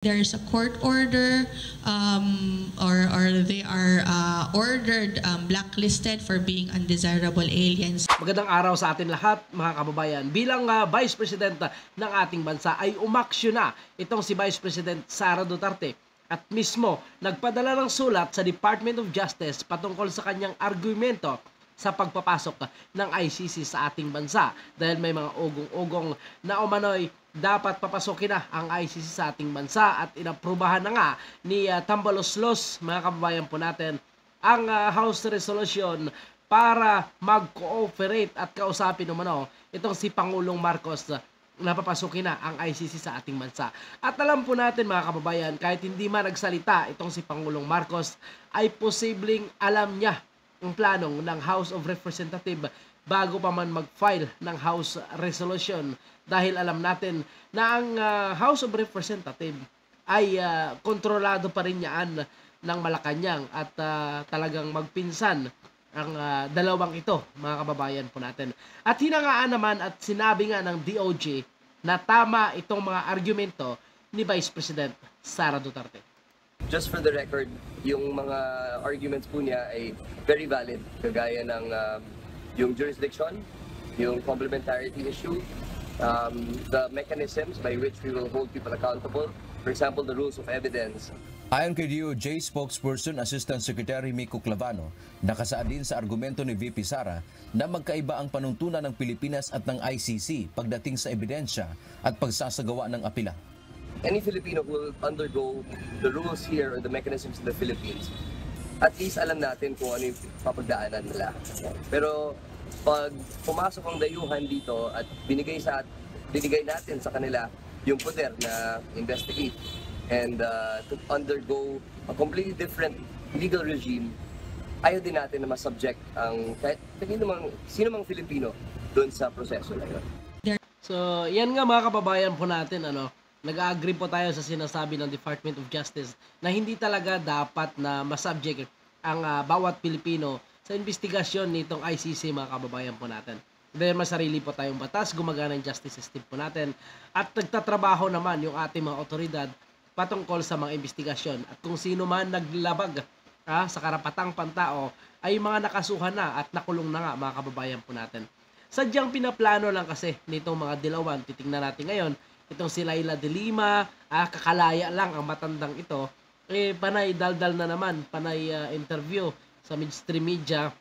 there's a court order or they are ordered blacklisted for being undesirable aliens. Magandang araw sa atin lahat mga kababayan. Bilang Vice President ng ating bansa ay umaksyon na itong si Vice President Sara Duterte at mismo nagpadala ng sulat sa Department of Justice patungkol sa kanyang argumento sa pagpapasok ng ICC sa ating bansa dahil may mga ugong-ugong na umano'y dapat papasokin na ang ICC sa ating bansa at inaprubahan na nga ni Tambaloslos, mga kababayan po natin, ang House Resolution para mag-cooperate at kausapin umano itong si Pangulong Marcos na papasukin na ang ICC sa ating bansa. At alam po natin mga kababayan, kahit hindi man nagsalita itong si Pangulong Marcos, ay posibleng alam niya ang planong ng House of Representatives bago pa man mag-file ng House Resolution dahil alam natin na ang House of Representatives ay kontrolado pa rin yan ng Malacanang at talagang magpinsan ang dalawang ito, mga kababayan po natin. At hinangaan naman at sinabi nga ng DOJ na tama itong mga argumento ni Vice President Sara Duterte. Just for the record, yung mga arguments po niya ay very valid, kagaya ng yung jurisdiction, yung complementarity issue, the mechanisms by which we will hold people accountable, for example, the rules of evidence. Ayon kay DOJ spokesperson Assistant Secretary Miko Clavano, nakasaad din sa argumento ni VP Sara na magkaiba ang panuntunan ng Pilipinas at ng ICC pagdating sa ebidensya at pagsasagawa ng apela. Any Filipino who will undergo the rules here or the mechanisms in the Philippines, at least alam natin kung ano yung papagdaanan nila. Pero pag pumasok ang dayuhan dito at binigay natin sa kanila yung poder na investigate and to undergo a completely different legal regime, ayaw din natin na masubject ang kahit sino mang Filipino doon sa proseso na yun. So, yan nga mga kababayan po natin, nag-agree po tayo sa sinasabi ng Department of Justice na hindi talaga dapat na masubject ang bawat Pilipino sa investigasyon nitong ICC, mga kababayan po natin. Dahil masarili po tayong batas, gumagana ang justice system po natin at nagtatrabaho naman yung ating mga otoridad patungkol sa mga investigasyon at kung sino man naglabag sa karapatang pantao ay mga nakasuhan na at nakulong na nga, mga kababayan po natin. Sadyang pinaplano lang kasi nitong mga dilawan, titingnan natin ngayon, itong si Laila de Lima, kakalaya lang ang matandang ito, panay daldal na naman, panay interview sa mainstream media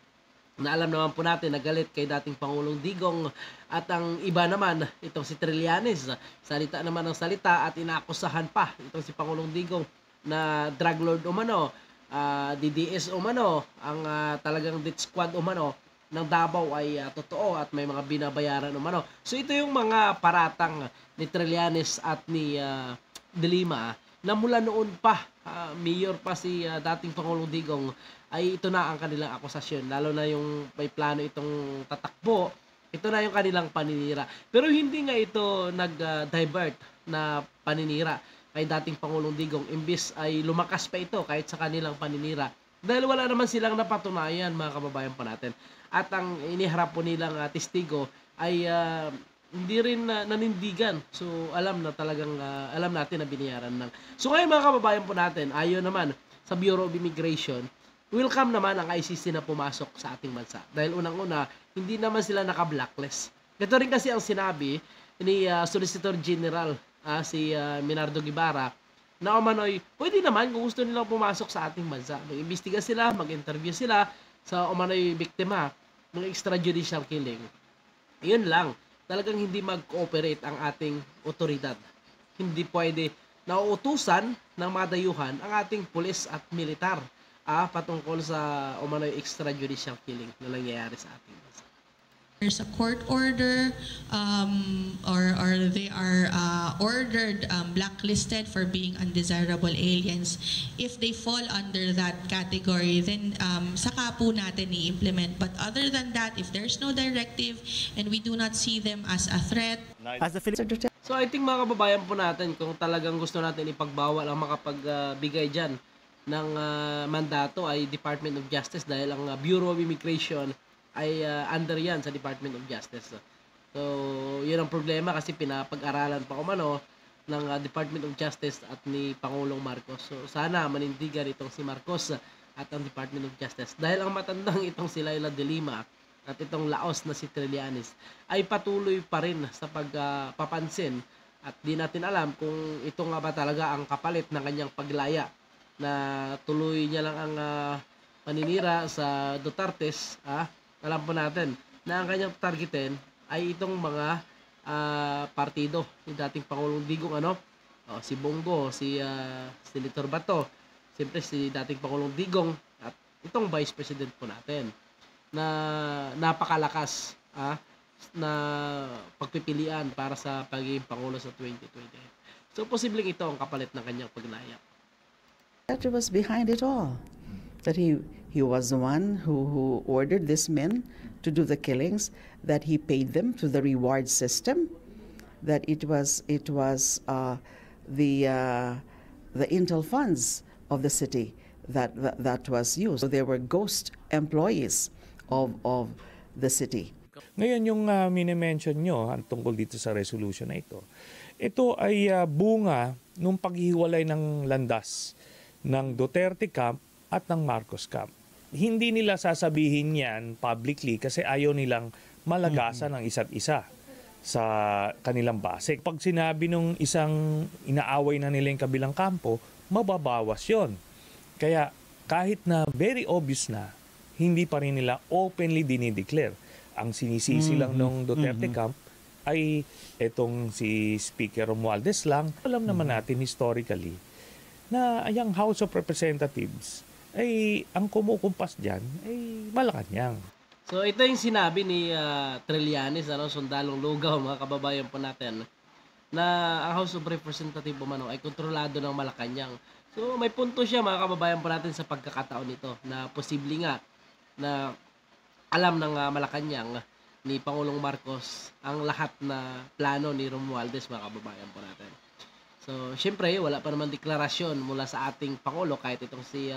na alam naman po natin na galit kay dating Pangulong Digong at ang iba naman, itong si Trillanes, salita naman ng salita at inaakusahan pa itong si Pangulong Digong na drug lord umano, DDS umano, ang talagang death squad umano ng Davao ay totoo at may mga binabayaran umano. So ito yung mga paratang ni Trillanes at ni de Lima na mula noon pa, mayor pa si dating Pangulong Digong, ay ito na ang kanilang akusasyon. Lalo na yung may plano itong tatakbo, ito na yung kanilang paninira. Pero hindi nga ito nag-divert na paninira kay dating Pangulong Digong. Imbis ay lumakas pa ito kahit sa kanilang paninira. Dahil wala naman silang napatunayan, mga kababayan po natin. At ang iniharap po nilang testigo ay hindi rin nanindigan. So alam na talagang alam natin na binayaran ng. So ngayon mga kababayan po natin, ayon naman sa Bureau of Immigration, welcome naman ang ICC na pumasok sa ating bansa. Dahil unang-una, hindi naman sila naka-blacklist. Ito rin kasi ang sinabi ni Solicitor General si Minardo Guevara na umano'y pwede naman kung gusto nilang pumasok sa ating bansa. Mag-imbestiga sila, mag-interview sila sa umano'y biktima ng extrajudicial killing. Yun lang. Talagang hindi mag-cooperate ang ating otoridad. Hindi pwede nauutusan ng mga dayuhan ang ating pulis at militar patungkol sa umano'y extrajudicial killing na nangyayari sa ating bansa. There's a court order or they are ordered blacklisted for being undesirable aliens. If they fall under that category, then saka po natin i-implement. But other than that, if there's no directive and we do not see them as a threat. So I think mga kababayan po natin, kung talagang gusto natin ipagbawal ang makapagbigay dyan ng mandato ay Department of Justice dahil ang Bureau of Immigration ay under yan sa Department of Justice. So, yun ang problema kasi pinapag-aralan pa umano ng Department of Justice at ni Pangulong Marcos. So sana manindigan itong si Marcos at ang Department of Justice. Dahil ang matandang itong si Leila de Lima at itong laos na si Trillanes ay patuloy pa rin sa pagpapansin at di natin alam kung ito nga ba talaga ang kapalit ng kanyang paglaya na tuloy niya lang ang paninira sa Dutertes. Alam po natin na ang kanyang targetin ay itong mga partido ni dating Pangulong Digong si Bongo, si Senator Bato, siyempre si dating Pangulong Digong at itong Vice President po natin na napakalakas na pagpipilian para sa pagiging Pangulo sa 2028. So posibleng ito ang kapalit ng kanyang paglaya. That was behind it all. That he was the one who ordered these men to do the killings, that he paid them through the reward system, that it was the intel funds of the city that was used. So there were ghost employees of the city. Ngayon yung minimension nyo tungkol dito sa resolution na ito ay bunga nung paghihiwalay ng landas ng Duterte camp at ng Marcos camp. Hindi nila sasabihin yan publicly kasi ayaw nilang malagasan ng isa't isa sa kanilang base. Pag sinabi nung isang inaaway na nila yung kabilang kampo, mababawas yon. Kaya kahit na very obvious na, hindi pa rin nila openly dinideclare. Ang sinisisi lang nung Duterte camp ay etong si Speaker Romualdez lang. Alam naman natin historically na ang House of Representatives ay ang kumukumpas dyan ay Malacanang. So ito yung sinabi ni Trillanes, sundalong lugaw, mga kababayan po natin, na ang House of Representatives ay kontrolado ng Malacanang. So may punto siya, mga kababayan po natin, sa pagkakataon nito na posible nga na alam ng Malacanang ni Pangulong Marcos ang lahat na plano ni Romualdez, mga kababayan po natin. So syempre wala pa naman deklarasyon mula sa ating Pangulo kahit itong si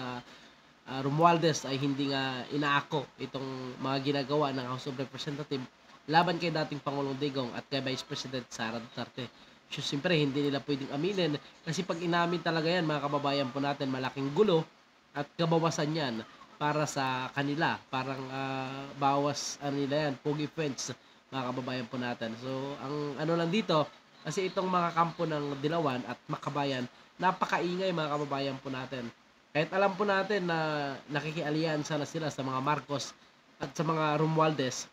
Romualdez ay hindi nga inaako itong mga ginagawa ng House of Representatives laban kay dating Pangulong Digong at kay Vice President Sara Duterte. So, siyempre, hindi nila pwedeng aminin kasi pag inamin talaga yan, mga kababayan po natin, malaking gulo at kabawasan yan para sa kanila. Parang bawas nila yan, pogi friends, mga kababayan po natin. So, ang lang dito, kasi itong mga kampo ng Dilawan at Makabayan, napakaingay, mga kababayan po natin. Kahit alam po natin na nakikialyansa na sila sa mga Marcos at sa mga Romualdez,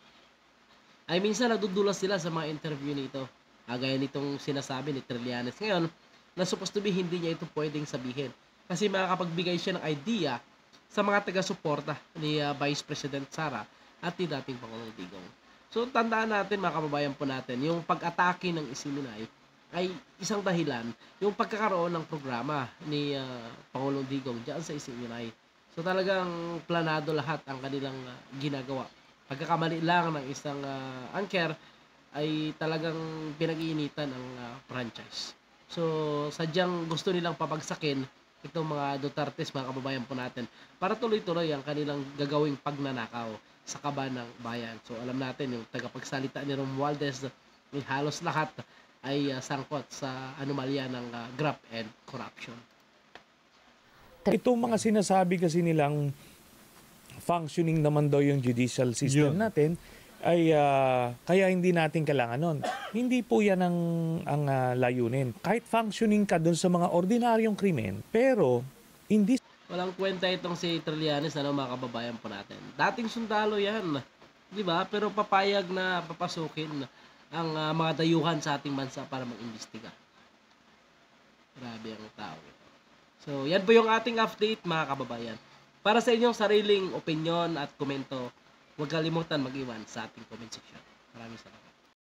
ay minsan nagdudulas sila sa mga interview nito. Gaya nitong sinasabi ni Trillanes ngayon, na supposed to be hindi niya ito pwedeng sabihin. Kasi makakapagbigay siya ng idea sa mga taga-suporta ni Vice President Sara at ni dating Pangulong Digong. So tandaan natin, mga kababayan po natin, yung pag-atake ng Isiminay ay isang dahilan yung pagkakaroon ng programa ni Pangulong Digong diyan sa Isiminay. So talagang planado lahat ang kanilang ginagawa. Pagkakamali lang ng isang anchor ay talagang pinag-iinitan ang franchise. So sadyang gusto nilang pabagsakin itong mga Dutertes, mga kababayan po natin, para tuloy-tuloy ang kanilang gagawing pagnanakaw sa kaban ng bayan. So alam natin yung tagapagsalita ni Romualdez, halos lahat ay sangkot sa anomalya ng graft and corruption. Itong mga sinasabi kasi nilang functioning naman daw yung judicial system natin ay kaya hindi natin kailangan nun. Hindi po yan ang layunin. Kahit functioning ka dun sa mga ordinaryong krimen, pero hindi. Walang kwenta itong si Trillanes, mga kababayan po natin. Dating sundalo yan, di ba? Pero papayag na papasukin ang mga dayuhan sa ating bansa para mag-imbestiga. Grabe ang tao ito. So, yan po yung ating update, mga kababayan. Para sa inyong sariling opinion at komento, huwag kalimutan mag-iwan sa ating comment section. Maraming salamat.